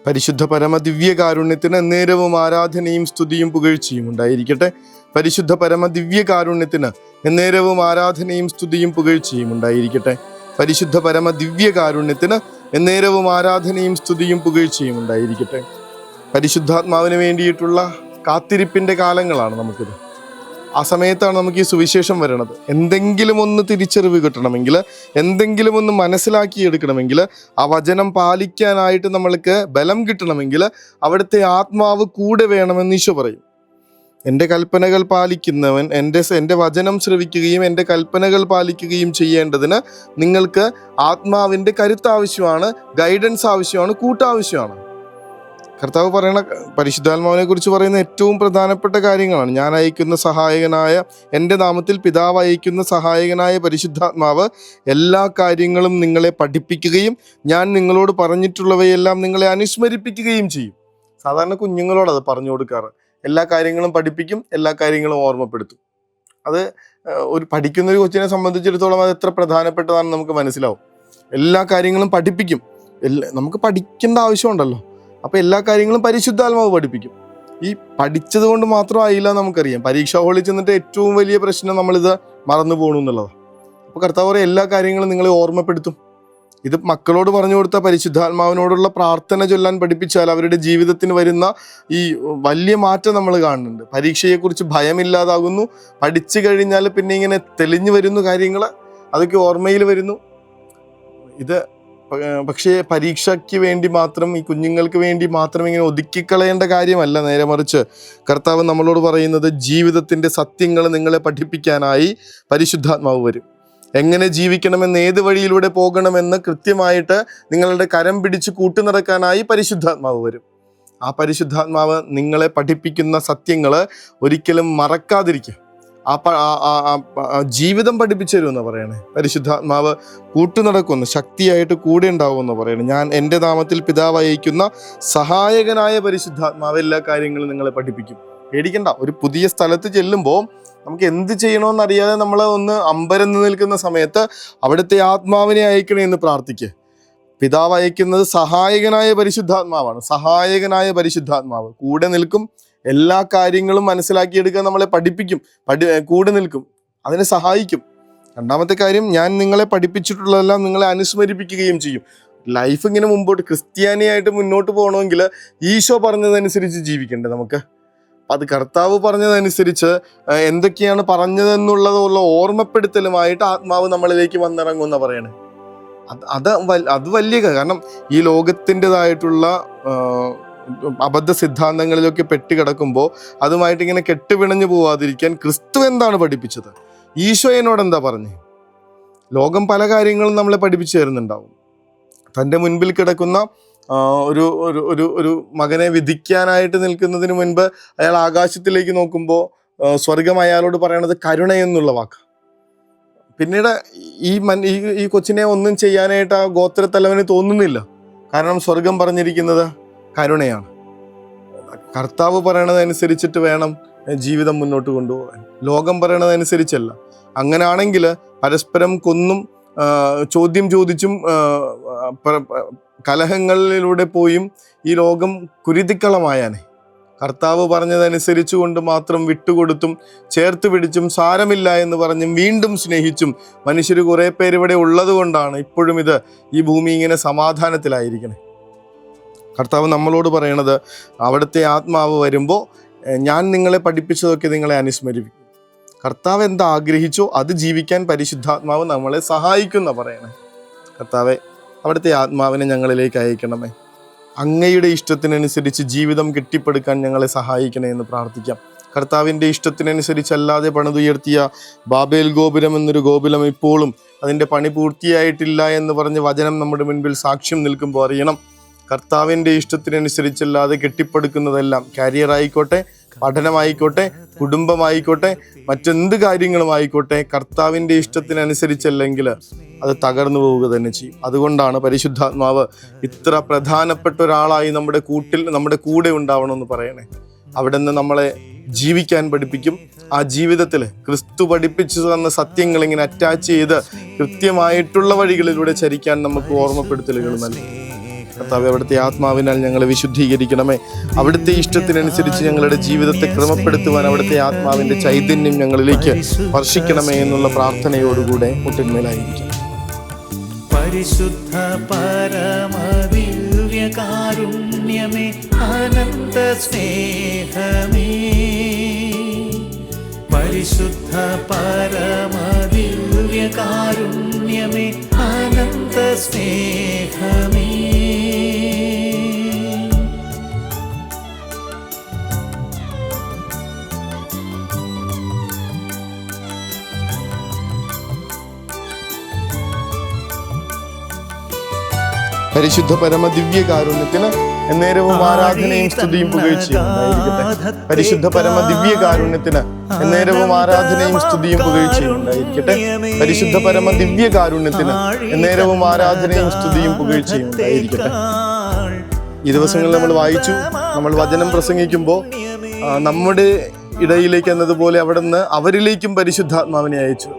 പരിശുദ്ധ പരമ ദിവ്യകാരുണ്യത്തിന് എന്നേരവും ആരാധനയും സ്തുതിയും പുകഴ്ചയും ഉണ്ടായിരിക്കട്ടെ. പരിശുദ്ധ പരമ ദിവ്യകാരുണ്യത്തിന് എന്നേരവും ആരാധനയും സ്തുതിയും പുകഴ്ചയും ഉണ്ടായിരിക്കട്ടെ. പരിശുദ്ധ പരമ ദിവ്യകാരുണ്യത്തിന് എന്നേരവും ആരാധനയും സ്തുതിയും പുകഴ്ചയും ഉണ്ടായിരിക്കട്ടെ. പരിശുദ്ധാത്മാവിന് വേണ്ടിയിട്ടുള്ള കാത്തിരിപ്പിന്റെ കാലങ്ങളാണ് നമുക്കിത്. ആ സമയത്താണ് നമുക്ക് ഈ സുവിശേഷം വരണത്. എന്തെങ്കിലും ഒന്ന് തിരിച്ചറിവ് കിട്ടണമെങ്കിൽ, എന്തെങ്കിലും ഒന്ന് മനസ്സിലാക്കിയെടുക്കണമെങ്കിൽ, ആ വചനം പാലിക്കാനായിട്ട് നമ്മൾക്ക് ബലം കിട്ടണമെങ്കിൽ അവിടുത്തെ ആത്മാവ് കൂടെ വേണമെന്ന് ഈശോ പറയും. എൻ്റെ കൽപ്പനകൾ പാലിക്കുന്നവൻ എൻ്റെ വചനം ശ്രവിക്കുകയും എൻ്റെ കൽപ്പനകൾ പാലിക്കുകയും ചെയ്യേണ്ടതിന് നിങ്ങൾക്ക് ആത്മാവിൻ്റെ കരുത്ത് ആവശ്യമാണ്, ഗൈഡൻസ് ആവശ്യമാണ്, കൂട്ടാവശ്യമാണ്. കർത്താവ് പറയുന്ന, പരിശുദ്ധാത്മാവിനെ കുറിച്ച് പറയുന്ന ഏറ്റവും പ്രധാനപ്പെട്ട കാര്യങ്ങളാണ്. ഞാൻ അയക്കുന്ന സഹായകനായ, എൻ്റെ നാമത്തിൽ പിതാവ് അയക്കുന്ന സഹായകനായ പരിശുദ്ധാത്മാവ് എല്ലാ കാര്യങ്ങളും നിങ്ങളെ പഠിപ്പിക്കുകയും ഞാൻ നിങ്ങളോട് പറഞ്ഞിട്ടുള്ളവയെല്ലാം നിങ്ങളെ അനുസ്മരിപ്പിക്കുകയും ചെയ്യും. സാധാരണ കുഞ്ഞുങ്ങളോട് അത് പറഞ്ഞു കൊടുക്കാറ്. എല്ലാ കാര്യങ്ങളും പഠിപ്പിക്കും, എല്ലാ കാര്യങ്ങളും ഓർമ്മപ്പെടുത്തും. അത് ഒരു പഠിക്കുന്ന ഒരു കൊച്ചിനെ സംബന്ധിച്ചിടത്തോളം അത് എത്ര പ്രധാനപ്പെട്ടതാണെന്ന് നമുക്ക് മനസ്സിലാവും. എല്ലാ കാര്യങ്ങളും പഠിപ്പിക്കും. നമുക്ക് പഠിക്കേണ്ട ആവശ്യമുണ്ടല്ലോ. അപ്പോൾ എല്ലാ കാര്യങ്ങളും പരിശുദ്ധാത്മാവ് പഠിപ്പിക്കും. ഈ പഠിച്ചത് കൊണ്ട് മാത്രമായില്ല, നമുക്കറിയാം. പരീക്ഷാ ഹോളിൽ ചെന്നിട്ട് ഏറ്റവും വലിയ പ്രശ്നം നമ്മളിത് മറന്നു പോകണം എന്നുള്ളതാണ്. അപ്പോൾ കർത്താവ് പറയും എല്ലാ കാര്യങ്ങളും നിങ്ങളെ ഓർമ്മപ്പെടുത്തും. ഇത് മക്കളോട് പറഞ്ഞു കൊടുത്ത പരിശുദ്ധാത്മാവിനോടുള്ള പ്രാർത്ഥന ചൊല്ലാൻ പഠിപ്പിച്ചാൽ അവരുടെ ജീവിതത്തിന് വരുന്ന ഈ വലിയ മാറ്റം നമ്മൾ കാണുന്നുണ്ട്. പരീക്ഷയെക്കുറിച്ച് ഭയമില്ലാതാകുന്നു. പഠിച്ചു കഴിഞ്ഞാൽ പിന്നെ ഇങ്ങനെ തെളിഞ്ഞു വരുന്നു കാര്യങ്ങൾ, അതൊക്കെ ഓർമ്മയിൽ വരുന്നു. ഇത് പക്ഷേ പരീക്ഷയ്ക്ക് വേണ്ടി മാത്രം, ഈ കുഞ്ഞുങ്ങൾക്ക് വേണ്ടി മാത്രം ഇങ്ങനെ ഒതുക്കിക്കളയേണ്ട കാര്യമല്ല. നേരെ മറിച്ച് കർത്താവ് നമ്മളോട് പറയുന്നത് ജീവിതത്തിൻ്റെ സത്യങ്ങൾ നിങ്ങളെ പഠിപ്പിക്കാനായി പരിശുദ്ധാത്മാവ് വരും. എങ്ങനെ ജീവിക്കണമെന്ന്, ഏത് വഴിയിലൂടെ പോകണമെന്ന് കൃത്യമായിട്ട് നിങ്ങളുടെ കരം പിടിച്ച് കൂട്ടുനടക്കാനായി പരിശുദ്ധാത്മാവ് വരും. ആ പരിശുദ്ധാത്മാവ് നിങ്ങളെ പഠിപ്പിക്കുന്ന സത്യങ്ങൾ ഒരിക്കലും മറക്കാതിരിക്കുക. ജീവിതം പഠിപ്പിച്ചു തരുമെന്ന് പറയണേ. പരിശുദ്ധാത്മാവ് കൂട്ടുനടക്കുമെന്ന്, ശക്തിയായിട്ട് കൂടെ ഉണ്ടാവുമെന്ന് പറയണേ. ഞാൻ എൻ്റെ നാമത്തിൽ പിതാവ് അയക്കുന്ന സഹായകനായ പരിശുദ്ധാത്മാവ് എല്ലാ കാര്യങ്ങളും നിങ്ങളെ പഠിപ്പിക്കും. പേടിക്കണ്ട. ഒരു പുതിയ സ്ഥലത്ത് ചെല്ലുമ്പോൾ നമുക്ക് എന്ത് ചെയ്യണമെന്നറിയാതെ നമ്മൾ ഒന്ന് അമ്പരന്ന് നിൽക്കുന്ന സമയത്ത് അവിടുത്തെ ആത്മാവിനെ അയക്കണേ എന്ന് പ്രാർത്ഥിക്കുക. പിതാവ് അയക്കുന്നത് സഹായകനായ പരിശുദ്ധാത്മാവാണ്. സഹായകനായ പരിശുദ്ധാത്മാവ് കൂടെ നിൽക്കും. എല്ലാ കാര്യങ്ങളും മനസ്സിലാക്കിയെടുക്കാൻ നമ്മളെ പഠിപ്പിക്കും, കൂടെ നിൽക്കും, അതിനെ സഹായിക്കും. രണ്ടാമത്തെ കാര്യം, ഞാൻ നിങ്ങളെ പഠിപ്പിച്ചിട്ടുള്ളതെല്ലാം നിങ്ങളെ അനുസ്മരിപ്പിക്കുകയും ചെയ്യും. ലൈഫ് ഇങ്ങനെ മുമ്പോട്ട് ക്രിസ്ത്യാനിയായിട്ട് മുന്നോട്ട് പോകണമെങ്കിൽ ഈശോ പറഞ്ഞതനുസരിച്ച് ജീവിക്കണ്ടേ നമുക്ക്. അത് കർത്താവ് പറഞ്ഞതനുസരിച്ച് എന്തൊക്കെയാണ് പറഞ്ഞതെന്നുള്ളതുള്ള ഓർമ്മപ്പെടുത്തലുമായിട്ട് ആത്മാവ് നമ്മളിലേക്ക് വന്നിറങ്ങുമെന്ന് പറയണേ. അത് വലിയ കാരണം ഈ ലോകത്തിൻ്റെതായിട്ടുള്ള അബദ്ധ സിദ്ധാന്തങ്ങളിലൊക്കെ പെട്ടുകിടക്കുമ്പോൾ അതുമായിട്ട് ഇങ്ങനെ കെട്ടുപിണഞ്ഞു പോവാതിരിക്കാൻ ക്രിസ്തു എന്താണ് പഠിപ്പിച്ചത്, ഈശോ എന്നോട് എന്താ പറഞ്ഞേ. ലോകം പല കാര്യങ്ങളും നമ്മളെ പഠിപ്പിച്ചു തരുന്നുണ്ടാവും. തൻ്റെ മുൻപിൽ കിടക്കുന്ന ഒരു മകനെ വിധിക്കാനായിട്ട് നിൽക്കുന്നതിന് മുൻപ് അയാൾ ആകാശത്തിലേക്ക് നോക്കുമ്പോൾ സ്വർഗം അയാളോട് പറയണത് കരുണയെന്നുള്ള വാക്ക്. പിന്നീട് ഈ കൊച്ചിനെ ഒന്നും ചെയ്യാനായിട്ട് ആ ഗോത്രത്തലവന് തോന്നുന്നില്ല. കാരണം സ്വർഗം പറഞ്ഞിരിക്കുന്നത് കരുണയാണ്. കർത്താവ് പറയണതനുസരിച്ചിട്ട് വേണം ജീവിതം മുന്നോട്ട് കൊണ്ടുപോകാൻ, ലോകം പറയണതനുസരിച്ചല്ല. അങ്ങനെയാണെങ്കിൽ പരസ്പരം കൊന്നും ചോദ്യം ചോദിച്ചും കലഹങ്ങളിലൂടെ പോയും ഈ ലോകം കുരുതിക്കളമായാനെ. കർത്താവ് പറഞ്ഞതനുസരിച്ചു കൊണ്ട് മാത്രം വിട്ടുകൊടുത്തും ചേർത്ത് പിടിച്ചും സാരമില്ല എന്ന് പറഞ്ഞും വീണ്ടും സ്നേഹിച്ചും മനുഷ്യർ കുറേ പേര് ഇവിടെ ഉള്ളത് കൊണ്ടാണ് ഇപ്പോഴും ഈ ഭൂമി ഇങ്ങനെ സമാധാനത്തിലായിരിക്കണേ. കർത്താവ് നമ്മളോട് പറയണത് അവിടുത്തെ ആത്മാവ് വരുമ്പോൾ ഞാൻ നിങ്ങളെ പഠിപ്പിച്ചതൊക്കെ നിങ്ങളെ അനുസ്മരിപ്പിക്കും. കർത്താവ് എന്താ ആഗ്രഹിച്ചോ അത് ജീവിക്കാൻ പരിശുദ്ധാത്മാവ് നമ്മളെ സഹായിക്കുന്ന പറയണേ. കർത്താവെ, അവിടുത്തെ ആത്മാവിനെ ഞങ്ങളിലേക്ക് അയക്കണമേ. അങ്ങയുടെ ഇഷ്ടത്തിനനുസരിച്ച് ജീവിതം കെട്ടിപ്പടുക്കാൻ ഞങ്ങളെ സഹായിക്കണേ എന്ന് പ്രാർത്ഥിക്കാം. കർത്താവിൻ്റെ ഇഷ്ടത്തിനനുസരിച്ചല്ലാതെ പണിതുയർത്തിയ ബാബേൽ ഗോപുരം എന്നൊരു ഗോപുരം ഇപ്പോഴും അതിൻ്റെ പണി പൂർത്തിയായിട്ടില്ല എന്ന് പറഞ്ഞ് വചനം നമ്മുടെ മുൻപിൽ സാക്ഷ്യം നിൽക്കുമ്പോൾ അറിയണം, കർത്താവിൻ്റെ ഇഷ്ടത്തിനനുസരിച്ചല്ലാതെ കെട്ടിപ്പടുക്കുന്നതെല്ലാം, കരിയർ ആയിക്കോട്ടെ, പഠനമായിക്കോട്ടെ, കുടുംബമായിക്കോട്ടെ, മറ്റെന്ത് കാര്യങ്ങളും ആയിക്കോട്ടെ, കർത്താവിൻ്റെ ഇഷ്ടത്തിനനുസരിച്ചല്ലെങ്കിൽ അത് തകർന്നു പോവുക തന്നെ ചെയ്യും. അതുകൊണ്ടാണ് പരിശുദ്ധാത്മാവ് ഇത്ര പ്രധാനപ്പെട്ട ഒരാളായി നമ്മുടെ കൂടെ ഉണ്ടാവണമെന്ന് പറയണേ. അവിടെ നിന്ന് നമ്മളെ ജീവിക്കാൻ പഠിപ്പിക്കും. ആ ജീവിതത്തിൽ ക്രിസ്തു പഠിപ്പിച്ചു തന്ന സത്യങ്ങൾ ഇങ്ങനെ അറ്റാച്ച് ചെയ്ത് കൃത്യമായിട്ടുള്ള വഴികളിലൂടെ ചരിക്കാൻ നമുക്ക് ഓർമ്മപ്പെടുത്തലുകൾ നൽകും. കർത്താവേ, അവിടുത്തെ ആത്മാവിനാൽ ഞങ്ങളെ വിശുദ്ധീകരിക്കണമേ. അവിടുത്തെ ഇഷ്ടത്തിനനുസരിച്ച് ഞങ്ങളുടെ ജീവിതത്തെ ക്രമപ്പെടുത്തുവാൻ അവിടുത്തെ ആത്മാവിൻ്റെ ചൈതന്യം ഞങ്ങളിലേക്ക് വർഷിക്കണമേ എന്നുള്ള പ്രാർത്ഥനയോടുകൂടെ മുട്ടിന്മേലായിരിക്കും. പരിശുദ്ധ പരമദിവ്യകാരുണ്യമേ, അനന്ത സ്നേഹമേ, പരിശുദ്ധ പരമദിവ്യകാരുണ്യമേ, അനന്ത സ്നേഹമേ. പരിശുദ്ധ പരമ ദിവ്യകാരുണ്യത്തിന് എന്നേരവും ആരാധനയും സ്തുതിയും പുകഴ്ചയും ഉണ്ടായിരിക്കട്ടെ. പരിശുദ്ധ പരമ ദിവ്യകാരുണ്യത്തിന് എന്നേരവും ആരാധനയും സ്തുതിയും പുകഴ്ചയും ഉണ്ടായിരിക്കട്ടെ. പരിശുദ്ധ പരമ ദിവ്യകാരുണ്യത്തിന് എന്നേരവും ആരാധനയും സ്തുതിയും പുകഴ്ചയും ഉണ്ടായിരിക്കട്ടെ. ഈ ദിവസങ്ങളിൽ നമ്മൾ വായിച്ചു, നമ്മൾ വചനം പ്രസംഗിക്കുമ്പോൾ നമ്മുടെ ഇടയിലേക്ക് എന്നതുപോലെ അവിടുന്ന് അവരിലേക്കും പരിശുദ്ധാത്മാവിനെ അയച്ചു.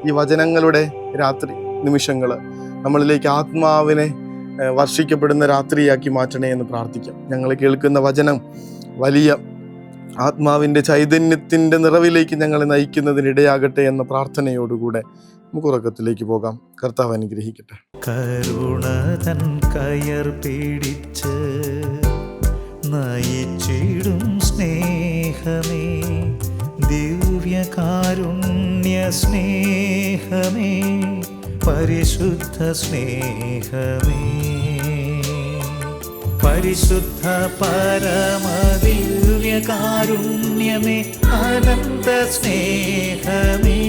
ഈ വചനങ്ങളുടെ രാത്രി നിമിഷങ്ങൾ നമ്മളിലേക്ക് ആത്മാവിനെ വർഷിക്കപ്പെടുന്ന രാത്രിയാക്കി മാറ്റണേ എന്ന് പ്രാർത്ഥിക്കാം. ഞങ്ങൾ കേൾക്കുന്ന വചനം വലിയ ആത്മാവിൻ്റെ ചൈതന്യത്തിൻ്റെ നിറവിലേക്ക് ഞങ്ങളെ നയിക്കുന്നതിനിടയാകട്ടെ എന്ന പ്രാർത്ഥനയോടുകൂടെ നമുക്ക് ഉറക്കത്തിലേക്ക് പോകാം. കർത്താവ് അനുഗ്രഹിക്കട്ടെ. കരുണ തൻ കയർ പിടിച്ച് നയിച്ചിടും സ്നേഹമേ, ദിവ്യകാരുണ്യ സ്നേഹമേ, പരിശുദ്ധ സ്നേഹമേ, പരിശുദ്ധ പരമദിവ്യകാരുണ്യമേ, അനന്ത സ്നേഹമേ,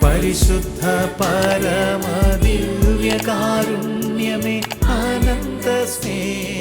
പരിശുദ്ധ പരമദിവ്യകാരുണ്യമേ, അനന്ത സ്നേഹമേ.